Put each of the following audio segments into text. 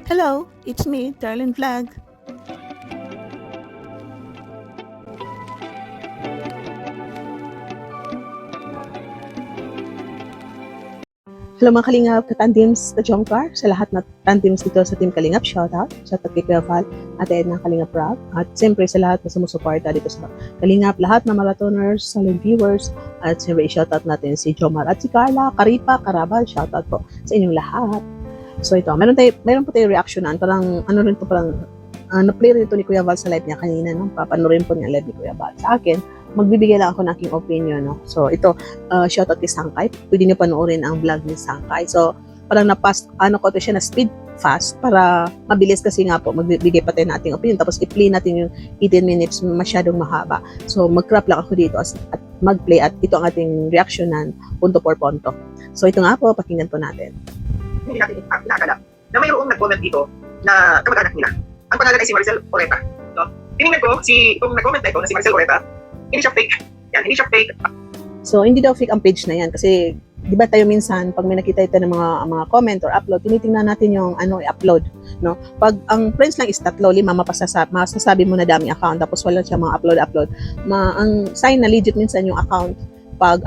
Hello, it's me, Darlene Vlog. Hello mga Kalingap, ka-tandems, ka-jomcar, sa lahat na tandems dito sa Team Kalingap, shoutout. Shoutout kay Kuya Val, Ate Edna Kalingap Rock, at siyempre sa lahat na sumusuporta dito sa Kalingap, lahat na marathoners, silent viewers, at siyempre shoutout natin si Jomar at si Carla, Karipa, Karabal, shoutout po sa inyong lahat. So ito, meron po tayo reactionan, parang ano rin to, parang na-play rin ito ni Kuya Val sa live niya kanina, no? Papanurin po niya live ni Kuya Val. Sa akin, magbibigay lang ako ng aking opinion, no? So ito, shoutout kay Sangkay. Pwede niyo panoorin ang vlog ni Sangkay. So, parang ko to siya na speed fast para mabilis kasi nga po, magbibigay pa tayo ng ating opinion. Tapos i-play natin yung 18 minutes masyadong mahaba. So, mag-crop lang ako dito at mag-play at ito ang ating reactionan punto por punto. So, ito nga po, pakinggan po natin. Hindi natin inaakala na mayroong nag-comment dito na kamag-anak nila. Ang pangalan ay si Maricel Oreta. No? Tinignan ko, itong nag-comment na ito na si Maricel Oreta, hindi siya fake. Yan, hindi siya fake. So, hindi daw fake ang page na yan kasi di ba tayo minsan pag may nakita ito ng mga comment or upload, tinitingnan natin yung i-upload, no? Pag ang friends lang is 3, 5 masasabi mo na daming account tapos wala siya mga upload. Ang sign na legit minsan yung account pag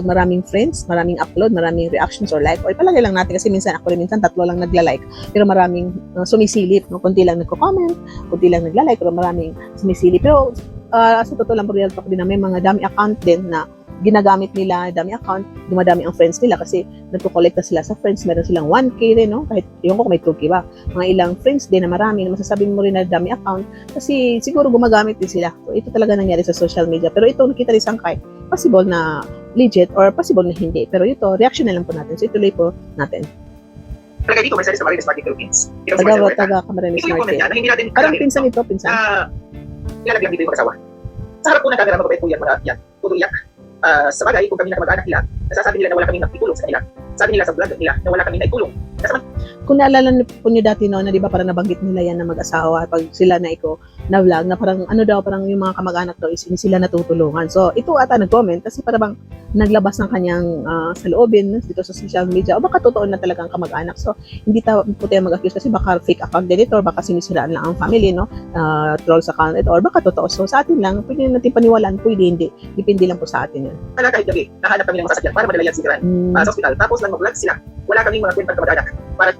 maraming friends, maraming upload, maraming reactions or like, o ipalagay lang natin kasi minsan 3 lang nagla-like, pero maraming sumisilip, no? Kunti lang nagko-comment, kunti lang nagla-like, pero maraming sumisilip. Pero sa totoo lang, real talk din na may mga dami account din na ginagamit nila, dami account, dumadami ang friends nila kasi nagko-collect sila sa friends, meron silang 1K rin, no? Kahit yung ko may 2K ba, mga ilang friends din na marami, na masasabi mo rin na dami account kasi siguro gumagamit din sila. So ito talaga nangyari sa social media, pero ito nakita ni Sangkay, possible na legit or possible na hindi, pero ito, reaction na lang po natin, so ituloy po natin. Talaga dito, Maricel sa Marites Market Philippines. Taga Camarines Ito yung comment Market. niya na hindi natin Parang pinsan ito, pinsan. Nilalagyan dito yung mag-asawa. Sa harap po ng camera, mababait po yan, mga yan, tuloy iyak. Sa bagay, kung kami na kamag-anak nila, nasasabi nila na wala kaming nagtulong sa kanila. Sabi nila sa vlog nila na wala kaming naitulong. Kung naalala po nyo dati no, na di ba parang nabanggit nila yan na mag-asawa pag sila na na vlog na parang parang yung mga kamag-anak daw is hindi sila natutulungan. So ito ata nag-comment kasi parang naglabas ng kanyang saloobin dito sa social media o baka totoo na talagang kamag-anak. So hindi po tayo mag-accuse kasi baka fake account din ito or baka sinisiraan lang ang family, no? Trolls account ito or baka totoo. So sa atin lang, pwede natin paniwalaan, pwede hindi. Depende lang po sa atin yan. Kahit gabi, nahanap kami ng masasakyan para madala yan si Gran sa hospital. Tapos lang mag-vlog sila. Wala kaming mga kwentang kamag-anak.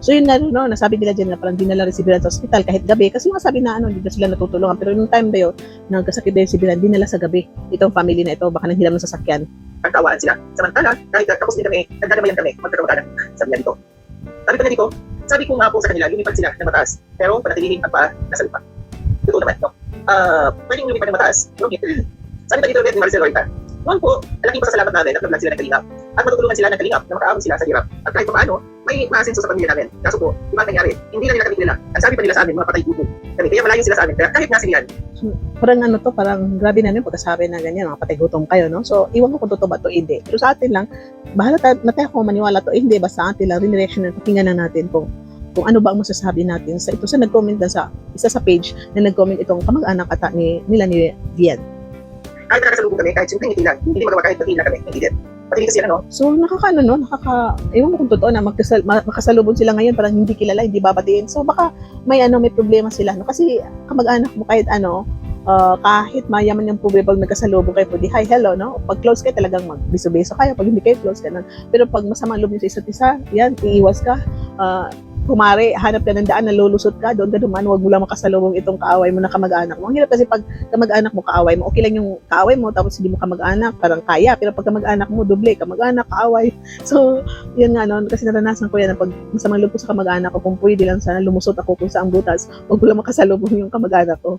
So yun na, no, nasabi nila dyan na parang dinala rin si Biran sa hospital kahit gabi kasi yung sabi na hindi na sila natutulungan, pero yung time na yun nagkasakit din si Biran, dinala sa gabi itong family na ito, baka nanghiram ng sasakyan. Nagtawaan sila. Samantala, kahit tapos din kami, nagdadamayan kami, magkakamag-anak. Sabi niya dito. Sabi ko na dito, sabi ko nga po sa kanila, lumipad sila ng mataas, pero panatilihin ang paa nasa lupa. Totoo naman, no? Pwedeng lumipad ng mataas, no? Sabi pa dito ulit ni Maricel Oreta, noon po, alaking pasasalamat namin at nag-vlog sila ng Kalingap. At matutulungan sila ng Kalingap na makaahon sila sa hirap. At kahit paano, may maasenso sa pamilya namin. Kaso po, di ba nangyari? Hindi lang nila kami kilala. Ang sabi pa nila sa amin, mga patay gutom. Kaya malayo sila sa amin. Kaya kahit nga sila. Parang parang grabe na yun pagkasabi na ganyan, mga patay gutom kayo, no? So, iwan ko kung totoo ba to hindi. Pero sa atin lang, bahala na tayo kung maniwala to hindi, basta atin lang, redirection na, pakinggan na natin kung ano ba ang masasabi natin. Sa ito sa nag-comment na sa isa sa page na nag-comment itong kamag-anak ata nila ni Vian. Kahit nakasalubong kami, kahit simpleng ngiti lang, hindi magawa kahit pati kami, hindi din. Pati kasi So ewan mo kung totoo na makasalubong sila ngayon parang hindi kilala, hindi babatiin. So baka may problema sila, no? Kasi kamag-anak mo kahit kahit mayaman yung pobre pag nagkasalubong kayo, pwede hi, hello, no? Pag close kayo talagang magbiso-biso kayo, pag hindi kayo close, ganun. Pero pag masama loob nyo sa isa't isa, yan, iiwas ka. Kumare, hanap ka ng daan, nalulusot ka, doon ka duman, huwag mo lang makasalubong itong kaaway mo na kamag-anak mo. Ang hirap kasi pag kamag-anak mo, kaaway mo, okay lang yung kaaway mo, tapos hindi mo kamag-anak, parang kaya. Pero pag kamag-anak mo, doble, kamag-anak, kaaway. So, yun nga, no, kasi naranasan ko yan, na pag masamang loob ko sa kamag-anak ko, kung pwede lang sana lumusot ako kung saan butas, huwag mo lang makasalubong yung kamag-anak ko.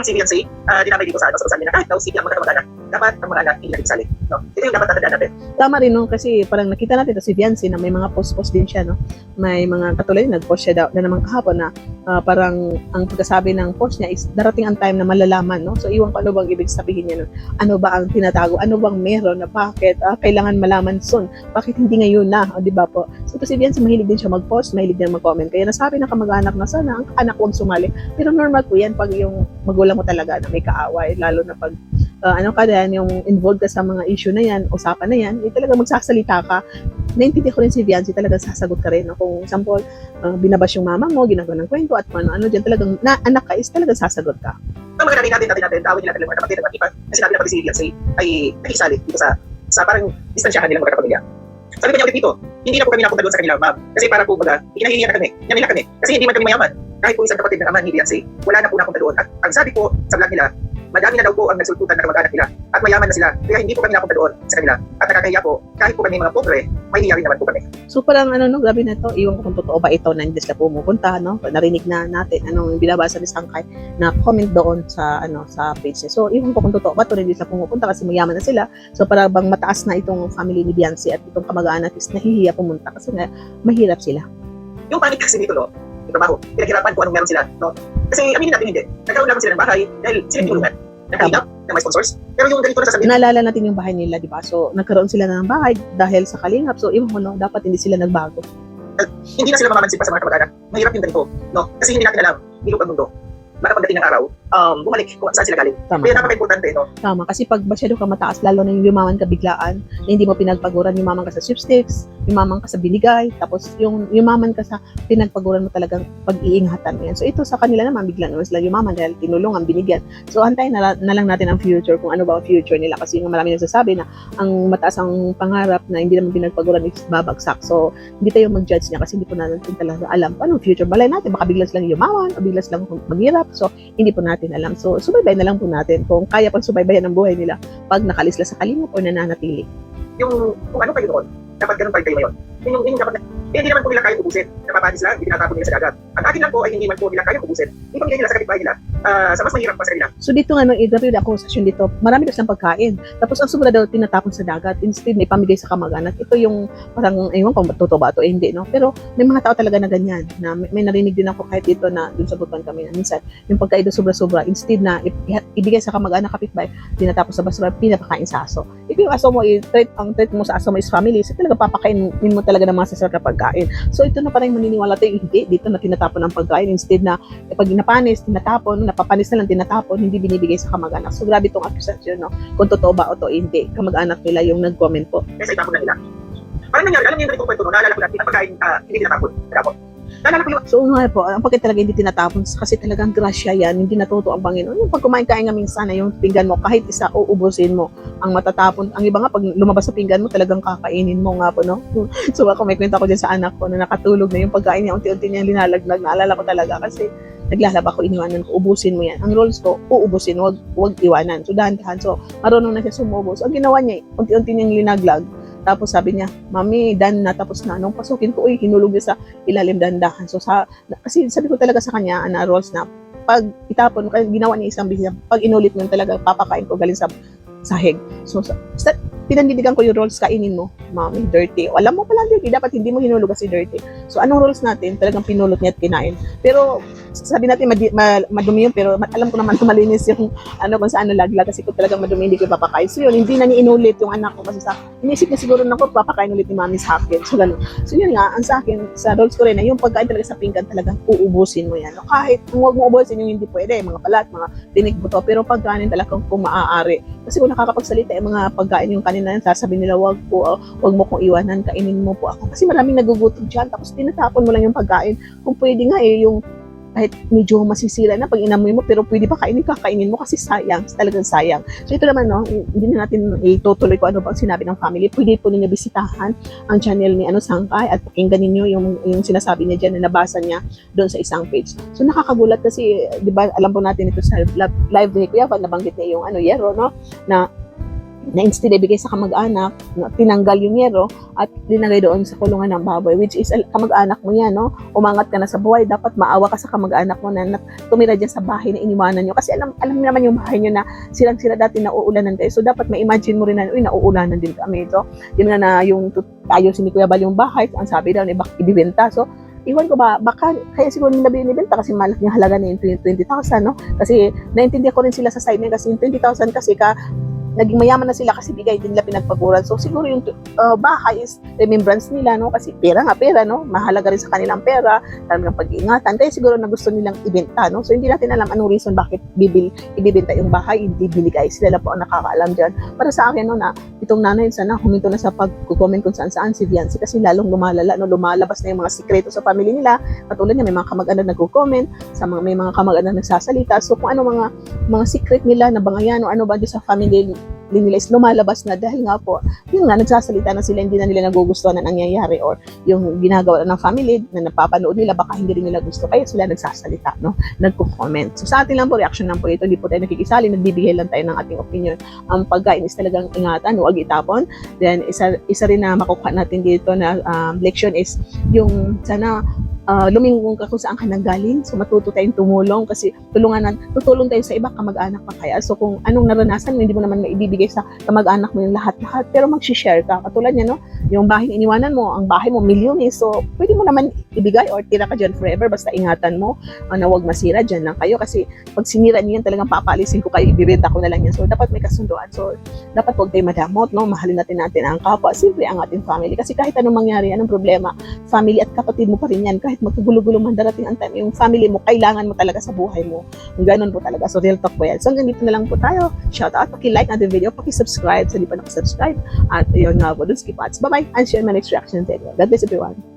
Si Beyonce, dinamay dito sa social media, kahit daw sige ang magkamag-anak, dapat ang mga anak hindi natin no? Ito yung dapat tatandaan natin. Tama rin, no? Kasi parang nakita natin si Beyonce na may mga post-post din siya, no? May mga katulad, nag-post siya daw na naman kahapon na parang ang pagkasabi ng post niya is darating ang time na malalaman, no? So iwan ko ano bang ibig sabihin niya nun. Ano ba ang tinatago? Ano bang meron na bakit kailangan malaman soon? Bakit hindi ngayon na? O, di ba po? So ito si Beyonce, mahilig din siya mag-post, mahilig din mag-comment. Kaya nasabi ng kamag-anak na sana ang anak huwag sumali. Pero normal po yan pag yung magulang mo talaga na may kaaway, lalo na pag yung involved ka sa mga issue na yan, usapan na yan, talaga magsasalita ka, naintindihan ko rin si Viancy, talagang sasagot ka rin. No? Kung example, binabash yung mama mo, ginagawa ng kwento, at kung ano dyan, talagang na anak ka is talagang sasagot ka. Ang mga natin, tawag nila talaga mga kapatid at iba, kasi sinabi na pati si Viancy ay nakisali dito sa parang distansyahan nilang mga kapamilya. Sabi ko niya ulit dito, hindi na po kami napunta doon sa kanila, ma'am. Kasi para po baga, ikinahihiyan na kami, yan nila kami. Kasi hindi man kami mayaman. Kahit po isang kapatid ng ama ni Viancy, wala na po napunta doon. At ang sabi po sa vlog nila, madami na daw po ang nagsultutan ng kamag-anak nila at mayaman na sila. Kaya hindi po kami napunta doon sa kanila. At nakakahiya po, kahit po kami mga pobre, may hiya rin naman po kami. So parang grabe na to, iwan ko kung totoo ba ito na hindi sila pumupunta, no? Narinig na natin anong binabasa ni Sangkay na comment doon sa sa page niya. So iwan ko kung totoo ba to, hindi sila pumupunta kasi mayaman na sila. So para bang mataas na itong family ni Viancy at itong kamag-anak is nahihiya pumunta kasi nga mahirap sila. Yung panic kasi dito, no? Yung trabaho, pinaghirapan kung anong meron sila, no? Kasi aminin natin hindi. Nagkaroon lang sila ng bahay dahil sila tulungan. Nakahinap na may sponsors. Pero yung ganito na sasabihin, Naalala natin yung bahay nila, di ba? So nagkaroon sila ng bahay dahil sa kalingap. So iwan mo, no? Dapat hindi sila nagbago. hindi na sila mamamansin pa sa mga kamag-anak. Mahirap yung ganito, no? Kasi hindi natin alam, bilog ang mundo. Baka pagdating ng araw, bumalik kung saan sila galing. Tama. Kaya napaka-importante, no? Tama. Kasi pag masyado ka mataas, lalo na yung yumaman ka biglaan, na hindi mo pinagpaguran, yumaman ka sa sweepstakes, yumaman ka sa binigay, tapos yung yumaman ka sa pinagpaguran mo talagang pag-iingatan mo yan. So ito sa kanila naman, bigla naman sila yumaman dahil tinulungan, binigyan. So antayin na lang natin ang future, kung ano ba ang future nila. Kasi yung marami nagsasabi na ang mataas ang pangarap na hindi naman pinagpaguran is babagsak. So hindi tayo mag-judge niya kasi hindi po natin talaga alam paano future. Balay natin, baka bigla silang yumaman, o bigla silang maghirap. So, hindi po natin alam. So, subaybay na lang po natin kung kaya pang subaybayan ang buhay nila pag nakalis sila sa kalingap o nananatili. Yung kung ano kayo noon, dapat ganun pa rin kayo ngayon. Yung dapat na, hindi naman po nila kaya ubusin. Napapadis lang, hindi tinatapon nila sa dagat. Ang akin lang po ay hindi man po nila kaya ubusin. Ipamigay nila sa kapitbahay nila sa mas mahirap pa sa kanila. So, dito nga, EW akusasyon dito, marami kasi ng pagkain. Tapos, ang sobra daw tinatapon sa dagat. Instead, may pamigay sa kamag-anak. Ito yung parang, ewan kung totoo ba ito, hindi, no? Pero, may mga tao talaga na ganyan. Na may narinig din ako kahit dito na dun sa butuan kami na minsan, yung pagkain doon sobra-sobra, instead na ibigay sa kamag-anak kapitbahay, tinatapon sa basura, pinapakain sa aso. If yung aso mo, ang treat mo sa aso mo is family, so talaga papakainin mo talaga ng mga sasarap na pagkain. So ito na parang maniniwala tayo, hindi, dito na tinatapon ang pagkain, instead na pag napanis, tinatapon, napapanis na lang, tinatapon, hindi binibigay sa kamag-anak. So grabe itong akusasyon, no? Kung totoo ba o to, hindi, kamag-anak nila yung nag-comment po. Kaya itapon na nila. Parang nangyari, alam niyo yung ganitong kwento, no? Naalala ko natin, ang pagkain hindi tinatapon. Naalala ko yung So nga po, ang pagkain talaga hindi tinatapon kasi talagang grasya yan, hindi natuto ang Panginoon. Yung pag kumain ka nga minsan na yung pinggan mo, kahit isa uubusin mo, ang matatapon. Ang iba nga, pag lumabas sa pinggan mo, talagang kakainin mo nga po, no? So ako, may kwento ko dyan sa anak ko na nakatulog na yung pagkain niya, unti-unti niya linalaglag. Naalala ko talaga kasi naglalaba ko, iniwanan ko, ubusin mo yan. Ang rules ko, uubusin, wag iwanan. So dahan-dahan. So marunong na siya sumubos. Ang ginawa niya, unti-unti niyang linaglag. Tapos sabi niya, Mami, dan na, tapos na. Nung pasukin ko, hinulog niya sa ilalim dahan-dahan. So kasi sabi ko talaga sa kanya, rules na, pag itapon, ginawa niya isang bisis, pag inulit mo talaga, papakain ko galing sa sahig. So, pinandidigan ko yung rolls, kainin mo, Mami, dirty. O, alam mo pala dirty, dapat hindi mo hinulog kasi dirty. So, anong rolls natin? Talagang pinulot niya at kinain. Pero, sabi natin madumi yun, pero alam ko naman malinis yung kung saan nalaglag kasi kung talagang madumi, hindi ko papakain. So, yun, hindi na inulit yung anak ko kasi inisip na siguro na ko, papakain ulit ni Mami sa akin. So, gano'n. So, yun nga, ang sa akin, sa rolls ko rin, na yung pagkain talaga sa pinggan, talagang uubusin mo yan. No? Kahit kung huwag mo ubusin yung hindi pwede, mga balat, mga tinik buto, pero pagkain talagang kung maaari. Kasi kung nakakapagsalita yung mga pagkain yung kanina, sasabihin nila, wag mo kong iwanan, kainin mo po ako. Kasi maraming nagugutom dyan, tapos tinatapon mo lang yung pagkain. Kung pwede nga yung kahit medyo masisira na pag inamoy mo, pero pwede pa kakainin mo kasi sayang, talagang sayang. So ito naman, no, hindi na natin itutuloy ko ano bang sinabi ng family. Pwede po ninyo bisitahan ang channel ni Sangkay at pakinggan ninyo yung sinasabi niya dyan na nabasa niya doon sa isang page. So nakakagulat kasi, di ba, alam po natin ito sa live ni Kuya, pag nabanggit niya yung yero, no, na instead ibigay sa kamag-anak, tinanggal yung yero at linagay doon sa kulungan ng baboy, which is kamag-anak mo yan, no? Umangat ka na sa buhay, dapat maawa ka sa kamag-anak mo na tumira dyan sa bahay na iniwanan nyo. Kasi alam naman yung bahay nyo na silang-sila dati nauulanan kayo. So dapat ma-imagine mo rin na, nauulanan din kami. So yun nga na yung ayusin ni Kuya Bal yung bahay, ang sabi daw, ibibenta. So iwan ko ba, baka kaya siguro nila binibenta kasi malaki yung halaga na yung 20,000, no? Kasi naintindihan ko rin sila sa side niya kasi yung 20,000 kasi naging mayaman na sila kasi bigay din nila pinagpaguran. So siguro yung bahay is remembrance nila, no? Kasi pera nga pera, no? Mahalaga rin sa kanilang pera, talagang pag-iingatan. Kaya siguro na gusto nilang ibenta, no? So hindi natin alam anong reason bakit ibibenta yung bahay, hindi binigay. Sila lang po ang nakakaalam dyan. Para sa akin, no, na itong nanay, sana huminto na sa pag-comment kung saan-saan si Viancy kasi lalong lumalala, no? Lumalabas na yung mga sikreto sa family nila. Katulad niya, may mga kamag-anak nagko-comment, may mga kamag-anak nagsasalita. So kung ano mga secret nila na bangayan o ano ba sa family nila is lumalabas na dahil nga po, yun nga, nagsasalita na sila, hindi na nila nagugustuhan na nangyayari or yung ginagawa ng family na napapanood nila, baka hindi rin nila gusto, kaya sila nagsasalita, no? Nagko-comment. So sa atin lang po, reaction lang po ito, hindi po tayo nakikisali, nagbibigay lang tayo ng ating opinion. Ang pagkain is talagang ingatan, huwag itapon. Then isa rin na makukuha natin dito na leksyon is yung sana lumingon ka kung saan ka nanggaling. So matuto tayong tumulong kasi tutulong tayo sa iba, kamag-anak pa kaya. So kung anong naranasan mo, hindi mo naman maibibigay sa kamag-anak mo yung lahat-lahat, pero mag-share ka. Katulad niya, no? Yung bahay iniwanan mo, ang bahay mo milyones, so pwede mo naman ibigay or tira ka dyan forever, basta ingatan mo na huwag masira, dyan lang kayo kasi pag sinira niyo yan, talagang papaalisin ko kayo, ibibenta ko na lang yan. So dapat may kasunduan. So dapat huwag tayo madamot, no? Mahalin natin ang kapwa, siyempre ang ating family, kasi kahit anong mangyari, anong problema, family at kapatid mo pa rin yan. Kahit magkagulo-gulo man darating ang time, yung family mo, kailangan mo talaga sa buhay mo. Ganun po talaga. So real talk po yan. So hanggang dito na lang po tayo. Shout out, paki-like natin video, paki-subscribe sa di pa nakasubscribe. At yun nga po, don't skip ads. Bye-bye. And share my next reaction video. God bless everyone.